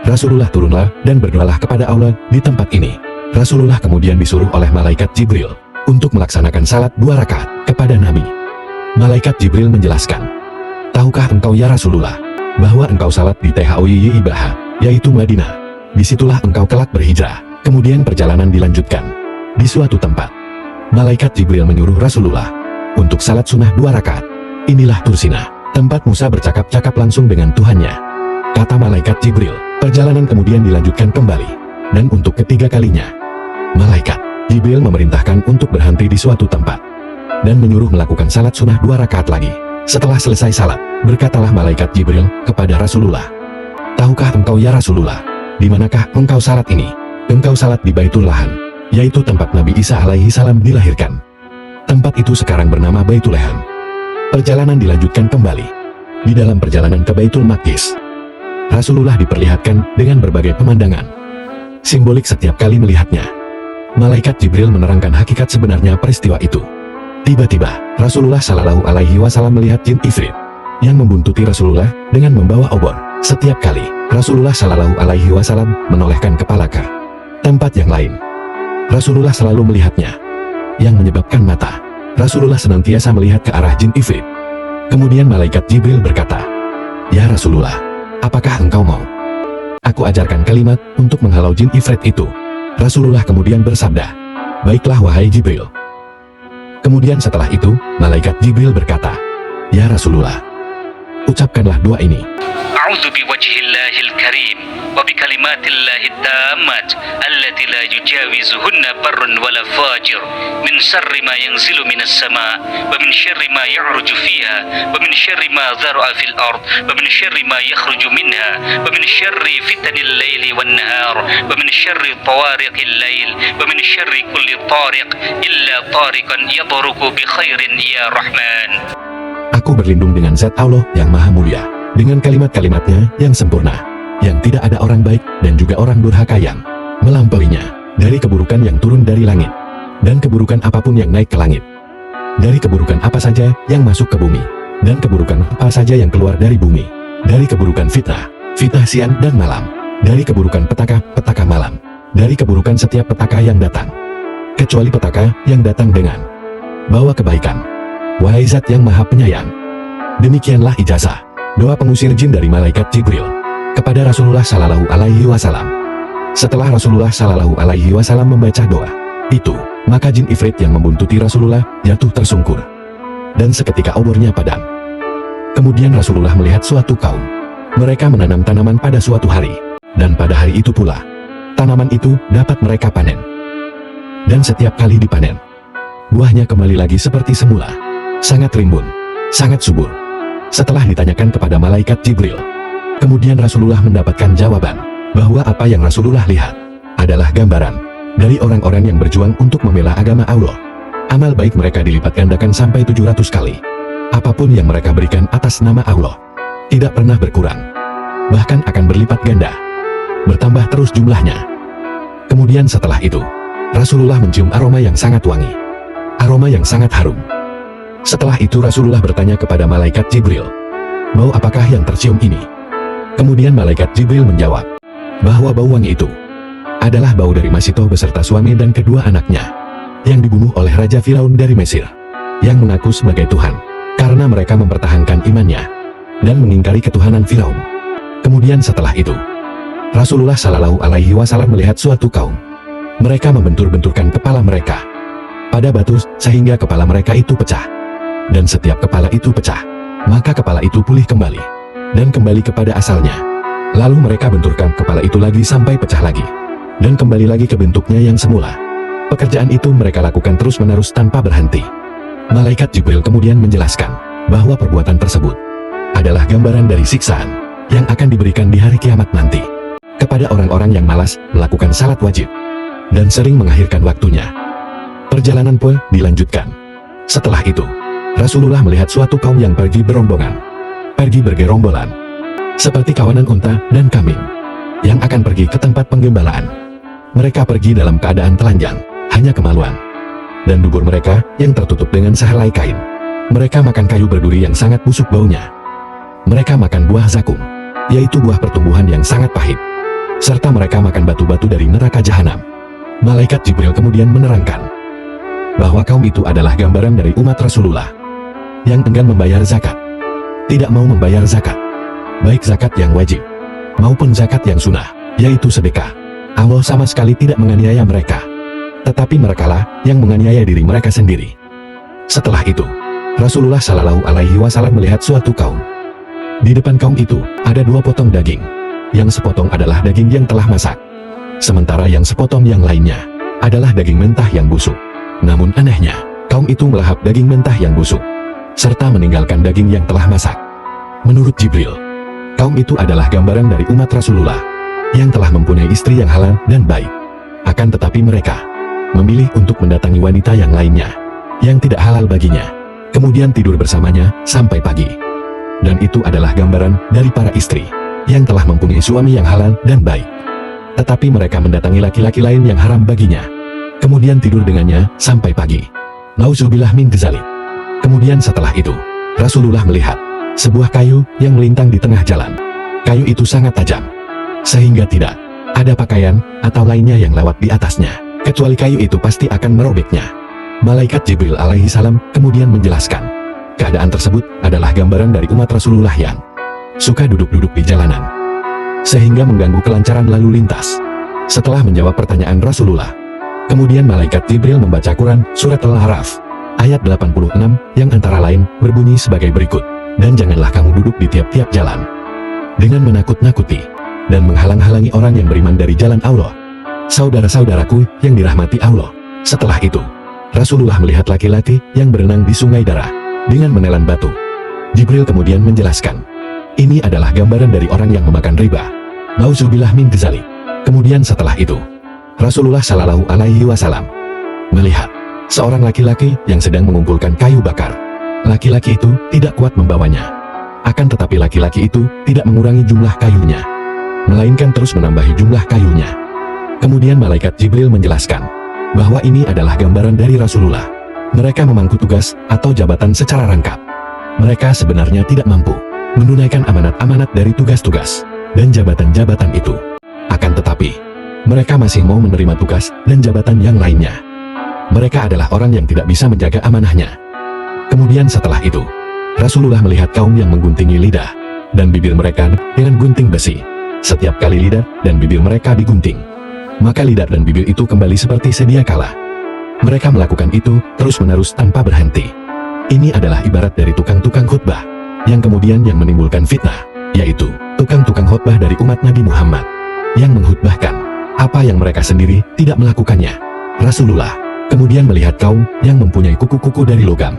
Rasulullah turunlah dan berdoalah kepada Allah di tempat ini. Rasulullah kemudian disuruh oleh malaikat Jibril untuk melaksanakan salat 2 rakaat kepada Nabi. Malaikat Jibril menjelaskan, "Tahukah engkau ya Rasulullah, bahwa engkau salat di Thayyibah, yaitu Madinah. Disitulah engkau kelak berhijrah, kemudian perjalanan dilanjutkan di suatu tempat." Malaikat Jibril menyuruh Rasulullah untuk salat sunnah 2 rakaat. "Inilah Tursinah, tempat Musa bercakap-cakap langsung dengan Tuhannya," kata malaikat Jibril. Perjalanan kemudian dilanjutkan kembali, dan untuk ketiga kalinya, malaikat Jibril memerintahkan untuk berhenti di suatu tempat, dan menyuruh melakukan salat sunnah 2 rakaat lagi. Setelah selesai salat, berkatalah malaikat Jibril kepada Rasulullah, "Tahukah engkau ya Rasulullah, di manakah engkau salat ini?" "Engkau salat di Baitul Lahan, yaitu tempat Nabi Isa alaihi salam dilahirkan. Tempat itu sekarang bernama Baitul Lahan." Perjalanan dilanjutkan kembali. Di dalam perjalanan ke Baitul Maqdis, Rasulullah diperlihatkan dengan berbagai pemandangan simbolik setiap kali melihatnya. Malaikat Jibril menerangkan hakikat sebenarnya peristiwa itu. Tiba-tiba, Rasulullah Shallallahu Alaihi Wasallam melihat jin ifrit yang membuntuti Rasulullah dengan membawa obor. Setiap kali Rasulullah Shallallahu Alaihi Wasallam menolehkan kepala ke tempat yang lain, Rasulullah selalu melihatnya, yang menyebabkan mata Rasulullah senantiasa melihat ke arah jin ifrit. Kemudian malaikat Jibril berkata, "Ya Rasulullah, apakah engkau mau aku ajarkan kalimat untuk menghalau jin ifrit itu?" Rasulullah kemudian bersabda, "Baiklah wahai Jibril." Kemudian setelah itu, malaikat Jibril berkata, "Ya Rasulullah, ucapkanlah doa ini. A'udzu biwajhillahil karim wa bikalimatillahi tammat allati la yujawizuhunna barrun wala fajir min syarri ma yanzilu minas sama wa min syarri ma ya'ruju fiha wa min syarri ma dhara'a fil ard wa min syarri ma yakhruju minha wa min syarri fitanil laili wan nahar wa min syarri tawariqil lail wa min syarri kulli tariq illa tariqan yadruku bi khairin ya Rahman." Aku berlindung dengan zat Allah yang maha mulia, dengan kalimat-kalimatnya yang sempurna, yang tidak ada orang baik dan juga orang durhaka yang melampauinya, dari keburukan yang turun dari langit, dan keburukan apapun yang naik ke langit, dari keburukan apa saja yang masuk ke bumi, dan keburukan apa saja yang keluar dari bumi, dari keburukan fitnah siang dan malam, dari keburukan petaka malam, dari keburukan setiap petaka yang datang, kecuali petaka yang datang dengan bawa kebaikan. Wahai zat yang maha penyayang. Demikianlah ijazah doa pengusir jin dari malaikat Jibril kepada Rasulullah Shallallahu Alaihi Wasallam. Setelah Rasulullah Shallallahu Alaihi Wasallam membaca doa itu, maka jin ifrit yang membuntuti Rasulullah jatuh tersungkur, dan seketika obornya padam. Kemudian Rasulullah melihat suatu kaum. Mereka menanam tanaman pada suatu hari, dan pada hari itu pula tanaman itu dapat mereka panen. Dan setiap kali dipanen, buahnya kembali lagi seperti semula, sangat rimbun, sangat subur. Setelah ditanyakan kepada malaikat Jibril, kemudian Rasulullah mendapatkan jawaban bahwa apa yang Rasulullah lihat adalah gambaran dari orang-orang yang berjuang untuk membela agama Allah. Amal baik mereka dilipat gandakan sampai 700 kali. Apapun yang mereka berikan atas nama Allah tidak pernah berkurang, bahkan akan berlipat ganda, bertambah terus jumlahnya. Kemudian setelah itu, Rasulullah mencium aroma yang sangat wangi, aroma yang sangat harum. Setelah itu Rasulullah bertanya kepada malaikat Jibril, "Bau apakah yang tercium ini?" Kemudian malaikat Jibril menjawab bahwa bau wangi itu adalah bau dari Masitoh beserta suami dan kedua anaknya yang dibunuh oleh Raja Firaun dari Mesir, yang mengaku sebagai Tuhan karena mereka mempertahankan imannya dan mengingkari ketuhanan Firaun. Kemudian setelah itu, Rasulullah Shallallahu Alaihi Wasallam melihat suatu kaum. Mereka membentur-benturkan kepala mereka pada batu sehingga kepala mereka itu pecah. Dan setiap kepala itu pecah, maka kepala itu pulih kembali dan kembali kepada asalnya. Lalu mereka benturkan kepala itu lagi sampai pecah lagi, dan kembali lagi ke bentuknya yang semula. Pekerjaan itu mereka lakukan terus-menerus tanpa berhenti. Malaikat Jibril kemudian menjelaskan bahwa perbuatan tersebut adalah gambaran dari siksaan yang akan diberikan di hari kiamat nanti kepada orang-orang yang malas melakukan salat wajib dan sering mengakhirkan waktunya. Perjalanan pun dilanjutkan. Setelah itu, Rasulullah melihat suatu kaum yang pergi berombongan, pergi bergerombolan, seperti kawanan unta dan kambing, yang akan pergi ke tempat penggembalaan. Mereka pergi dalam keadaan telanjang, hanya kemaluan, dan dubur mereka yang tertutup dengan sehelai kain. Mereka makan kayu berduri yang sangat busuk baunya. Mereka makan buah zakum, yaitu buah pertumbuhan yang sangat pahit. serta mereka makan batu-batu dari neraka jahanam. Malaikat Jibril kemudian menerangkan bahwa kaum itu adalah gambaran dari umat Rasulullah yang enggan membayar zakat, tidak mau membayar zakat, baik zakat yang wajib maupun zakat yang sunnah, yaitu sedekah. Allah sama sekali tidak menganiaya mereka, tetapi merekalah yang menganiaya diri mereka sendiri. Setelah itu, Rasulullah Shallallahu Alaihi Wasallam melihat suatu kaum. Di depan kaum itu, ada 2 potong daging. Yang sepotong adalah daging yang telah masak, sementara yang sepotong yang lainnya adalah daging mentah yang busuk. Namun anehnya, kaum itu melahap daging mentah yang busuk, serta meninggalkan daging yang telah masak. Menurut Jibril, kaum itu adalah gambaran dari umat Rasulullah yang telah mempunyai istri yang halal dan baik. Akan tetapi mereka memilih untuk mendatangi wanita yang lainnya, yang tidak halal baginya, kemudian tidur bersamanya sampai pagi. Dan itu adalah gambaran dari para istri yang telah mempunyai suami yang halal dan baik. Tetapi mereka mendatangi laki-laki lain yang haram baginya, kemudian tidur dengannya sampai pagi. Nauzubillah min dzalik. Kemudian setelah itu, Rasulullah melihat sebuah kayu yang melintang di tengah jalan. Kayu itu sangat tajam, sehingga tidak ada pakaian atau lainnya yang lewat di atasnya, kecuali kayu itu pasti akan merobeknya. Malaikat Jibril alaihi salam kemudian menjelaskan, keadaan tersebut adalah gambaran dari umat Rasulullah yang suka duduk-duduk di jalanan, sehingga mengganggu kelancaran lalu lintas. Setelah menjawab pertanyaan Rasulullah, kemudian Malaikat Jibril membaca Quran Surat Al-A'raf, ayat 86, yang antara lain berbunyi sebagai berikut, dan janganlah kamu duduk di tiap-tiap jalan dengan menakut-nakuti dan menghalang-halangi orang yang beriman dari jalan Allah. Saudara-saudaraku yang dirahmati Allah. Setelah itu, Rasulullah melihat laki-laki yang berenang di sungai darah dengan menelan batu. Jibril kemudian menjelaskan, ini adalah gambaran dari orang yang memakan riba. Nauzubillah min dzalik. Kemudian setelah itu, Rasulullah Shallallahu Alaihi Wasallam melihat seorang laki-laki yang sedang mengumpulkan kayu bakar. Laki-laki itu tidak kuat membawanya. Akan tetapi laki-laki itu tidak mengurangi jumlah kayunya, melainkan terus menambahi jumlah kayunya. Kemudian Malaikat Jibril menjelaskan bahwa ini adalah gambaran dari Rasulullah. Mereka memangku tugas atau jabatan secara rangkap. Mereka sebenarnya tidak mampu menunaikan amanat-amanat dari tugas-tugas dan jabatan-jabatan itu. Akan tetapi, mereka masih mau menerima tugas dan jabatan yang lainnya. Mereka adalah orang yang tidak bisa menjaga amanahnya. Kemudian setelah itu, Rasulullah melihat kaum yang mengguntingi lidah dan bibir mereka dengan gunting besi. Setiap kali lidah dan bibir mereka digunting, maka lidah dan bibir itu kembali seperti sedia kala. Mereka melakukan itu terus-menerus tanpa berhenti. Ini adalah ibarat dari tukang-tukang khutbah yang kemudian yang menimbulkan fitnah, yaitu tukang-tukang khutbah dari umat Nabi Muhammad yang menghutbahkan apa yang mereka sendiri tidak melakukannya. Rasulullah kemudian melihat kaum yang mempunyai kuku-kuku dari logam.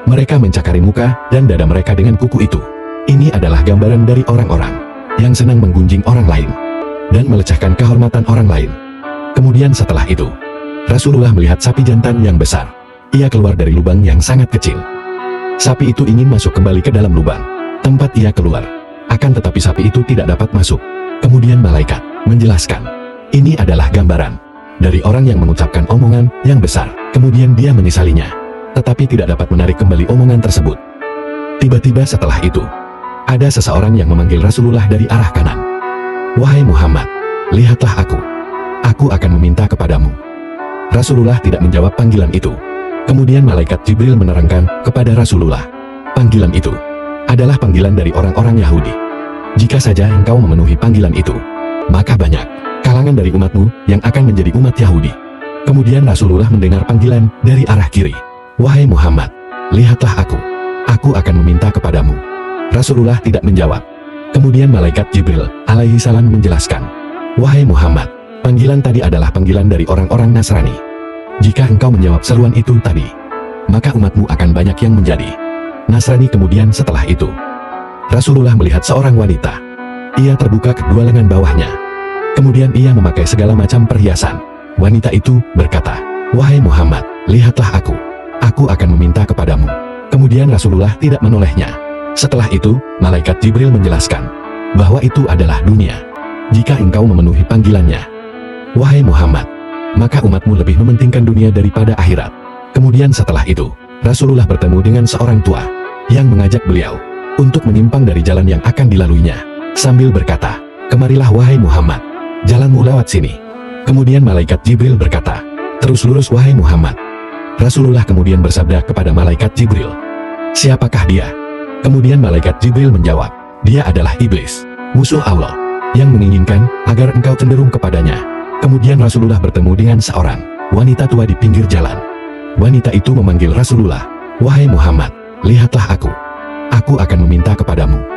Mereka mencakari muka dan dada mereka dengan kuku itu. Ini adalah gambaran dari orang-orang yang senang menggunjing orang lain dan melecehkan kehormatan orang lain. Kemudian setelah itu, Rasulullah melihat sapi jantan yang besar. Ia keluar dari lubang yang sangat kecil. Sapi itu ingin masuk kembali ke dalam lubang tempat ia keluar. Akan tetapi sapi itu tidak dapat masuk. Kemudian malaikat menjelaskan, ini adalah gambaran dari orang yang mengucapkan omongan yang besar, kemudian dia menyesalinya, tetapi tidak dapat menarik kembali omongan tersebut. Tiba-tiba setelah itu, ada seseorang yang memanggil Rasulullah dari arah kanan. Wahai Muhammad, lihatlah aku. Aku akan meminta kepadamu. Rasulullah tidak menjawab panggilan itu. Kemudian Malaikat Jibril menerangkan kepada Rasulullah, panggilan itu adalah panggilan dari orang-orang Yahudi. Jika saja engkau memenuhi panggilan itu, maka banyak kalangan dari umatmu yang akan menjadi umat Yahudi. Kemudian Rasulullah mendengar panggilan dari arah kiri. Wahai Muhammad, lihatlah aku. Aku akan meminta kepadamu. Rasulullah tidak menjawab. Kemudian Malaikat Jibril alaihi salam menjelaskan, wahai Muhammad, panggilan tadi adalah panggilan dari orang-orang Nasrani. Jika engkau menjawab seruan itu tadi, maka umatmu akan banyak yang menjadi Nasrani. Kemudian setelah itu, Rasulullah melihat seorang wanita. Ia terbuka kedua lengan bawahnya. Kemudian ia memakai segala macam perhiasan. Wanita itu berkata, wahai Muhammad, lihatlah aku. Aku akan meminta kepadamu. Kemudian Rasulullah tidak menolehnya. Setelah itu, Malaikat Jibril menjelaskan bahwa itu adalah dunia. Jika engkau memenuhi panggilannya, wahai Muhammad, maka umatmu lebih mementingkan dunia daripada akhirat. Kemudian setelah itu, Rasulullah bertemu dengan seorang tua yang mengajak beliau untuk menyimpang dari jalan yang akan dilaluinya, sambil berkata, kemarilah wahai Muhammad, jalanmu lewat sini. Kemudian malaikat Jibril berkata, terus lurus wahai Muhammad. Rasulullah kemudian bersabda kepada malaikat Jibril, siapakah dia? Kemudian malaikat Jibril menjawab, dia adalah iblis, musuh Allah, yang menginginkan agar engkau cenderung kepadanya. Kemudian Rasulullah bertemu dengan seorang wanita tua di pinggir jalan. Wanita itu memanggil Rasulullah, wahai Muhammad, lihatlah aku. Aku akan meminta kepadamu